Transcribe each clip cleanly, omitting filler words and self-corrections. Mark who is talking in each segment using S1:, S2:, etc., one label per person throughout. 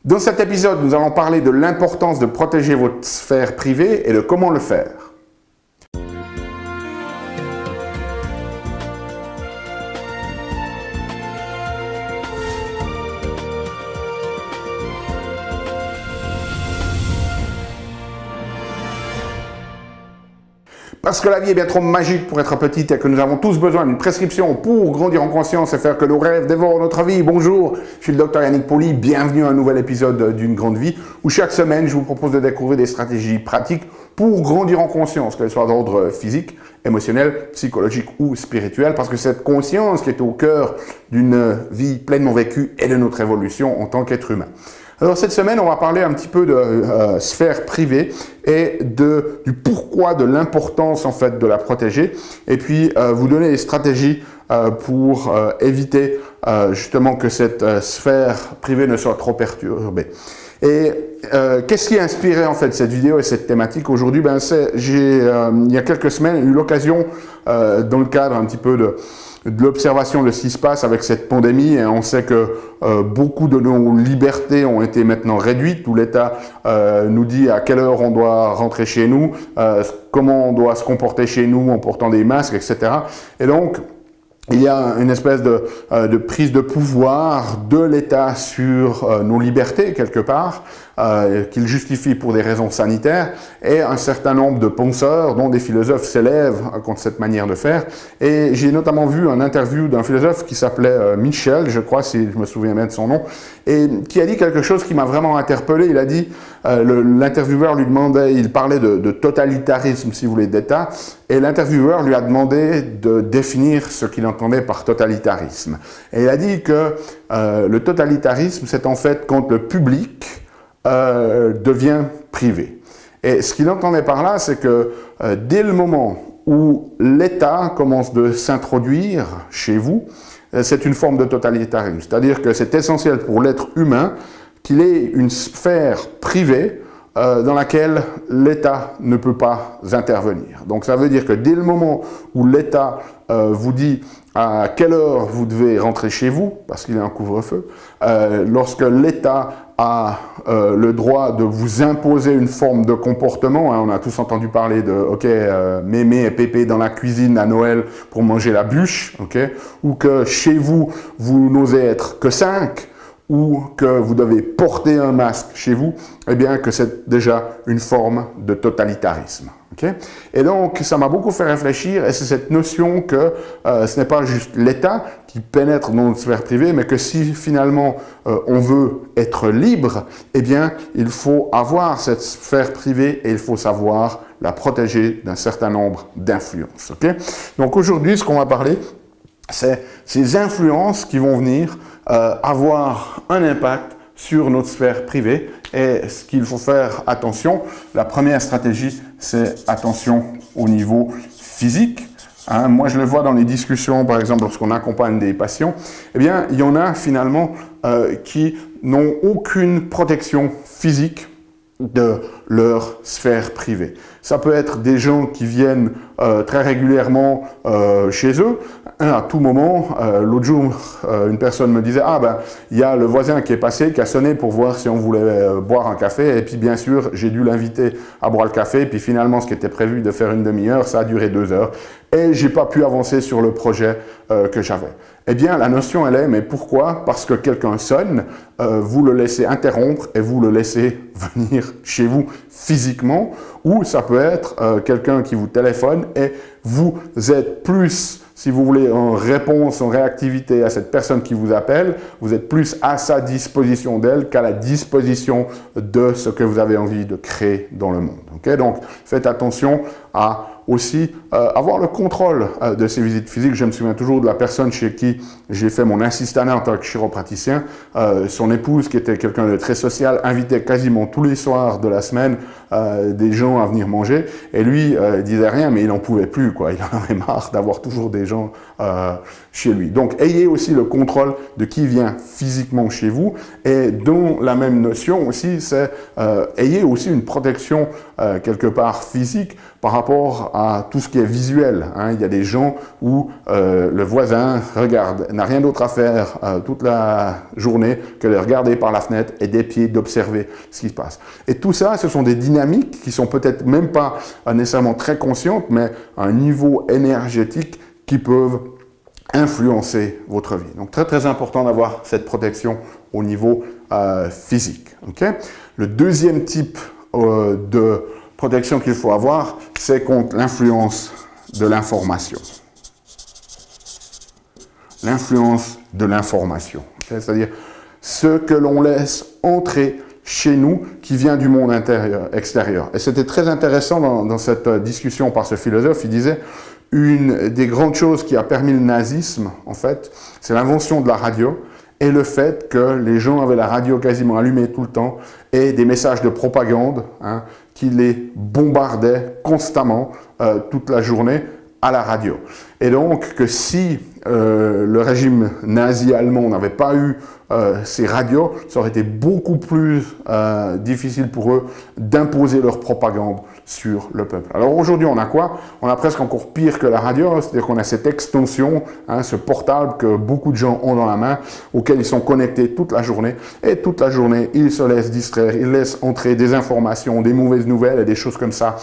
S1: Dans cet épisode, nous allons parler de l'importance de protéger votre sphère privée et de comment le faire. Parce que la vie est bien trop magique pour être petite et que nous avons tous besoin d'une prescription pour grandir en conscience et faire que nos rêves dévorent notre vie. Bonjour, je suis le docteur Yannick Pauly, bienvenue à un nouvel épisode d'une grande vie où chaque semaine je vous propose de découvrir des stratégies pratiques pour grandir en conscience, qu'elles soient d'ordre physique, émotionnel, psychologique ou spirituel, parce que cette conscience qui est au cœur d'une vie pleinement vécue et de notre évolution en tant qu'être humain. Alors cette semaine, on va parler un petit peu de sphère privée et du pourquoi, de l'importance en fait de la protéger, et puis vous donner des stratégies pour éviter justement que cette sphère privée ne soit trop perturbée. Et qu'est-ce qui a inspiré en fait cette vidéo et cette thématique aujourd'hui? J'ai il y a quelques semaines eu l'occasion dans le cadre un petit peu de l'observation de ce qui se passe avec cette pandémie, et on sait que beaucoup de nos libertés ont été maintenant réduites, où l'État nous dit à quelle heure on doit rentrer chez nous, comment on doit se comporter chez nous en portant des masques, etc. Et donc, il y a une espèce de prise de pouvoir de l'État sur nos libertés, quelque part, qu'il justifie pour des raisons sanitaires, et un certain nombre de penseurs, dont des philosophes, s'élèvent contre cette manière de faire. Et j'ai notamment vu une interview d'un philosophe qui s'appelait Michel, je crois, si je me souviens bien de son nom, et qui a dit quelque chose qui m'a vraiment interpellé. Il a dit, l'intervieweur lui demandait, il parlait de totalitarisme, si vous voulez, d'État, et l'intervieweur lui a demandé de définir ce qu'il entendait par totalitarisme. Et il a dit que le totalitarisme, c'est en fait quand le public devient privé. Et ce qu'il entendait par là, c'est que dès le moment où l'État commence de s'introduire chez vous, c'est une forme de totalitarisme. C'est-à-dire que c'est essentiel pour l'être humain qu'il ait une sphère privée dans laquelle l'État ne peut pas intervenir. Donc ça veut dire que dès le moment où l'État vous dit à quelle heure vous devez rentrer chez vous, parce qu'il y a un couvre-feu, lorsque l'État a le droit de vous imposer une forme de comportement, on a tous entendu parler de mémé et pépé dans la cuisine à Noël pour manger la bûche, ou que chez vous, vous n'osez être que 5, ou que vous devez porter un masque chez vous, eh bien que c'est déjà une forme de totalitarisme. Et donc, ça m'a beaucoup fait réfléchir, et c'est cette notion que ce n'est pas juste l'État qui pénètre dans notre sphère privée, mais que si finalement on veut être libre, eh bien, il faut avoir cette sphère privée et il faut savoir la protéger d'un certain nombre d'influences. Donc aujourd'hui, ce qu'on va parler, c'est ces influences qui vont venir avoir un impact sur notre sphère privée, et ce qu'il faut faire attention, la première stratégie, c'est attention au niveau physique. Moi, je le vois dans les discussions, par exemple, lorsqu'on accompagne des patients, eh bien, il y en a finalement qui n'ont aucune protection physique de leur sphère privée. Ça peut être des gens qui viennent très régulièrement chez eux, à tout moment. L'autre jour, une personne me disait « Ah ben, il y a le voisin qui est passé, qui a sonné pour voir si on voulait boire un café, et puis bien sûr, j'ai dû l'inviter à boire le café, et puis finalement, ce qui était prévu de faire une demi-heure, ça a duré 2 heures, et j'ai pas pu avancer sur le projet que j'avais. » Eh bien, la notion, elle est, mais pourquoi? Parce que quelqu'un sonne, vous le laissez interrompre et vous le laissez venir chez vous physiquement, ou ça peut être quelqu'un qui vous téléphone et vous êtes plus, si vous voulez, en réponse, en réactivité à cette personne qui vous appelle, vous êtes plus à sa disposition d'elle qu'à la disposition de ce que vous avez envie de créer dans le monde. Donc, faites attention à aussi avoir le contrôle de ces visites physiques. Je me souviens toujours de la personne chez qui j'ai fait mon assistanat en tant que chiropraticien. Son épouse, qui était quelqu'un de très social, invitait quasiment tous les soirs de la semaine des gens à venir manger. Et lui, il disait rien, mais il n'en pouvait plus, quoi. Il en avait marre d'avoir toujours des gens chez lui. Donc, ayez aussi le contrôle de qui vient physiquement chez vous. Et dont la même notion aussi, c'est ayez aussi une protection quelque part physique par rapport à tout ce qui est visuel. Hein. Il y a des gens où le voisin regarde, n'a rien d'autre à faire toute la journée que de regarder par la fenêtre et des pieds d'observer ce qui se passe. Et tout ça, ce sont des dynamiques qui sont peut-être même pas nécessairement très conscientes, mais à un niveau énergétique qui peuvent influencer votre vie. Donc, très, très important d'avoir cette protection au niveau physique. Okay? Le deuxième type de protection qu'il faut avoir, c'est contre l'influence de l'information. L'influence de l'information. Okay? C'est-à-dire ce que l'on laisse entrer chez nous qui vient du monde extérieur. Et c'était très intéressant dans cette discussion par ce philosophe. Il disait une des grandes choses qui a permis le nazisme, en fait, c'est l'invention de la radio et le fait que les gens avaient la radio quasiment allumée tout le temps et des messages de propagande qui les bombardaient constamment toute la journée à la radio. Et donc que si le régime nazi allemand n'avait pas eu ces radios, ça aurait été beaucoup plus difficile pour eux d'imposer leur propagande sur le peuple. Alors aujourd'hui, on a quoi? On a presque encore pire que la radio, c'est-à-dire qu'on a cette extension, ce portable que beaucoup de gens ont dans la main, auquel ils sont connectés toute la journée, et toute la journée, ils se laissent distraire, ils laissent entrer des informations, des mauvaises nouvelles et des choses comme ça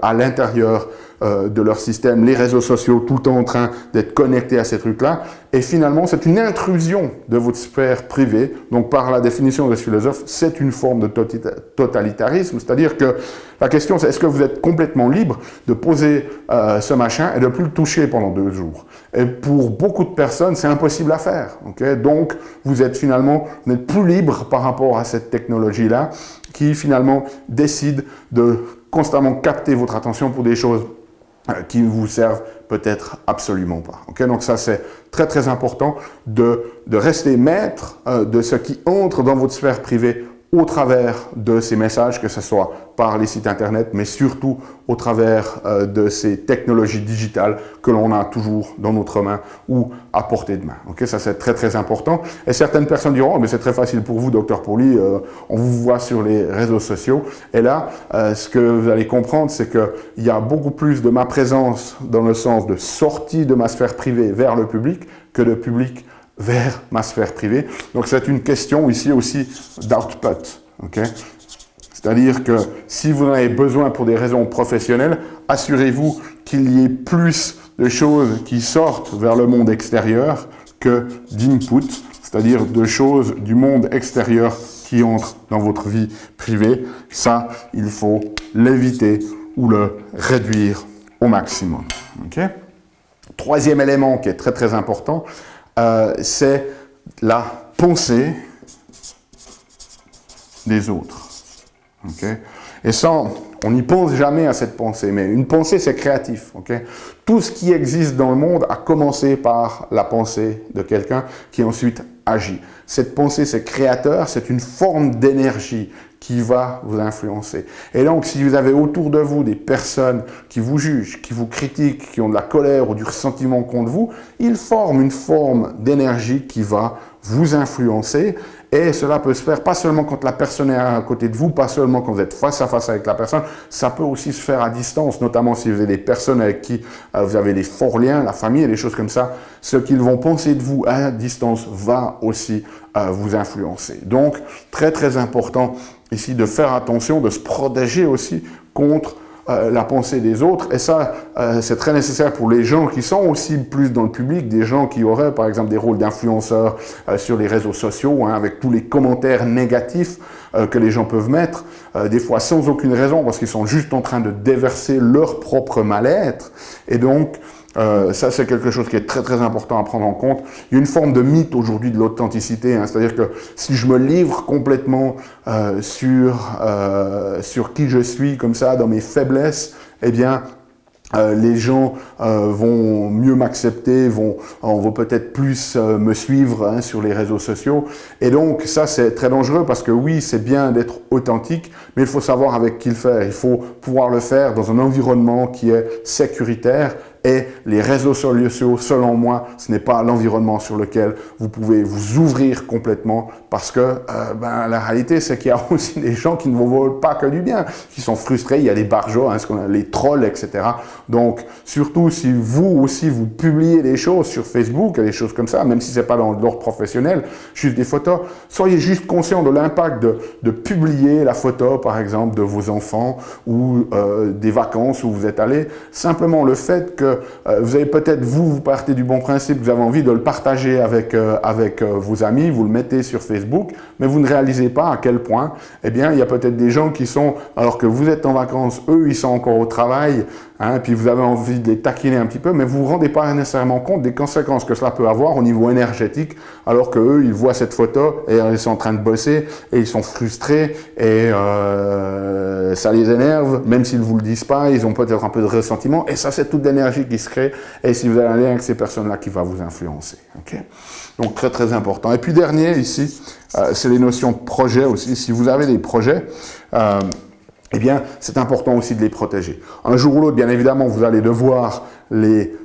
S1: à l'intérieur de leur système, les réseaux sociaux, tout le temps en train d'être connectés à ces trucs-là. Et finalement, c'est une intrusion de votre sphère privée. Donc, par la définition de ce philosophe, c'est une forme de totalitarisme. C'est-à-dire que la question, c'est est-ce que vous êtes complètement libre de poser ce machin et de ne plus le toucher pendant 2 jours? Et pour beaucoup de personnes, c'est impossible à faire. Okay? Donc, vous n'êtes plus libre par rapport à cette technologie-là qui finalement décide de constamment capter votre attention pour des choses qui ne vous servent peut-être absolument pas. Okay? Donc ça, c'est très très important de rester maître de ce qui entre dans votre sphère privée au travers de ces messages, que ce soit par les sites internet, mais surtout au travers de ces technologies digitales que l'on a toujours dans notre main ou à portée de main. Okay? Ça, c'est très très important. Et certaines personnes diront, oh, mais c'est très facile pour vous, Dr Pauly, on vous voit sur les réseaux sociaux. Et là, ce que vous allez comprendre, c'est qu'il y a beaucoup plus de ma présence dans le sens de sortie de ma sphère privée vers le public que de public vers ma sphère privée. Donc c'est une question ici aussi d'output. Okay? C'est-à-dire que si vous en avez besoin pour des raisons professionnelles, assurez-vous qu'il y ait plus de choses qui sortent vers le monde extérieur que d'input, c'est-à-dire de choses du monde extérieur qui entrent dans votre vie privée. Ça, il faut l'éviter ou le réduire au maximum. Okay? Troisième élément qui est très très important, c'est la pensée des autres. Okay? Et ça, on n'y pense jamais à cette pensée, mais une pensée, c'est créatif. Okay? Tout ce qui existe dans le monde a commencé par la pensée de quelqu'un qui ensuite agit. Cette pensée, c'est créateur, c'est une forme d'énergie qui va vous influencer. Et donc, si vous avez autour de vous des personnes qui vous jugent, qui vous critiquent, qui ont de la colère ou du ressentiment contre vous, ils forment une forme d'énergie qui va vous influencer. Et cela peut se faire pas seulement quand la personne est à côté de vous, pas seulement quand vous êtes face à face avec la personne, ça peut aussi se faire à distance, notamment si vous avez des personnes avec qui vous avez des forts liens, la famille et des choses comme ça. Ce qu'ils vont penser de vous à distance va aussi vous influencer. Donc, très très important ici de faire attention, de se protéger aussi contre la pensée des autres. Et ça, c'est très nécessaire pour les gens qui sont aussi plus dans le public, des gens qui auraient par exemple des rôles d'influenceurs sur les réseaux sociaux, avec tous les commentaires négatifs que les gens peuvent mettre, des fois sans aucune raison, parce qu'ils sont juste en train de déverser leur propre mal-être. Et donc, ça, c'est quelque chose qui est très très important à prendre en compte. Il y a une forme de mythe aujourd'hui de l'authenticité, c'est-à-dire que si je me livre complètement sur qui je suis, comme ça, dans mes faiblesses, eh bien, les gens vont mieux m'accepter, vont peut-être plus me suivre sur les réseaux sociaux. Et donc, ça, c'est très dangereux parce que oui, c'est bien d'être authentique, mais il faut savoir avec qui le faire. Il faut pouvoir le faire dans un environnement qui est sécuritaire Et les réseaux sociaux, selon moi, ce n'est pas l'environnement sur lequel vous pouvez vous ouvrir complètement parce que la réalité, c'est qu'il y a aussi des gens qui ne vous veulent pas que du bien, qui sont frustrés. Il y a des barjots, ce qu'on a, les trolls, etc. Donc, surtout si vous aussi, vous publiez des choses sur Facebook, des choses comme ça, même si ce n'est pas dans l'ordre professionnel, juste des photos, soyez juste conscient de l'impact de publier la photo, par exemple, de vos enfants ou des vacances où vous êtes allé. Simplement le fait que vous avez peut-être, vous partez du bon principe, vous avez envie de le partager avec vos amis, vous le mettez sur Facebook, mais vous ne réalisez pas à quel point, eh bien, il y a peut-être des gens qui sont, alors que vous êtes en vacances, eux, ils sont encore au travail, puis vous avez envie de les taquiner un petit peu, mais vous ne vous rendez pas nécessairement compte des conséquences que cela peut avoir au niveau énergétique, alors qu'eux, ils voient cette photo et ils sont en train de bosser et ils sont frustrés et ça les énerve, même s'ils ne vous le disent pas, ils ont peut-être un peu de ressentiment et ça, c'est toute l'énergie qui se crée et si vous allez avec ces personnes-là qui va vous influencer. Okay? Donc, très, très important. Et puis, dernier, ici, c'est les notions de projet aussi. Si vous avez des projets, eh bien, c'est important aussi de les protéger. Un jour ou l'autre, bien évidemment, vous allez devoir les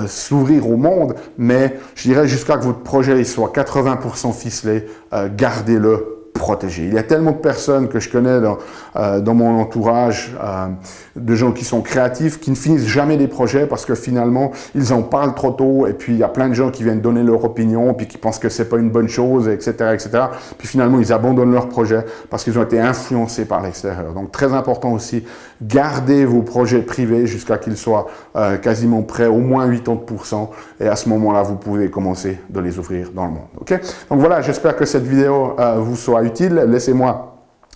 S1: s'ouvrir au monde, mais je dirais jusqu'à que votre projet soit 80% ficelé, gardez-le protégé. Il y a tellement de personnes que je connais dans mon entourage, de gens qui sont créatifs, qui ne finissent jamais des projets parce que finalement, ils en parlent trop tôt et puis il y a plein de gens qui viennent donner leur opinion puis qui pensent que c'est pas une bonne chose, etc., etc. Puis finalement, ils abandonnent leur projet parce qu'ils ont été influencés par l'extérieur. Donc, très important aussi, gardez vos projets privés jusqu'à qu'ils soient quasiment prêts, au moins 80%, et à ce moment-là, vous pouvez commencer de les ouvrir dans le monde. Okay? Donc voilà, j'espère que cette vidéo vous soit utile. Laissez-moi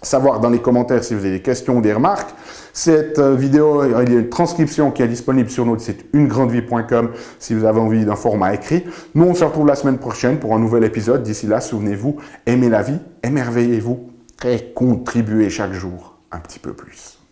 S1: savoir dans les commentaires si vous avez des questions ou des remarques. Cette vidéo, il y a une transcription qui est disponible sur notre site unegrandevie.com si vous avez envie d'un format écrit. Nous, on se retrouve la semaine prochaine pour un nouvel épisode. D'ici là, souvenez-vous, aimez la vie, émerveillez-vous et contribuez chaque jour un petit peu plus.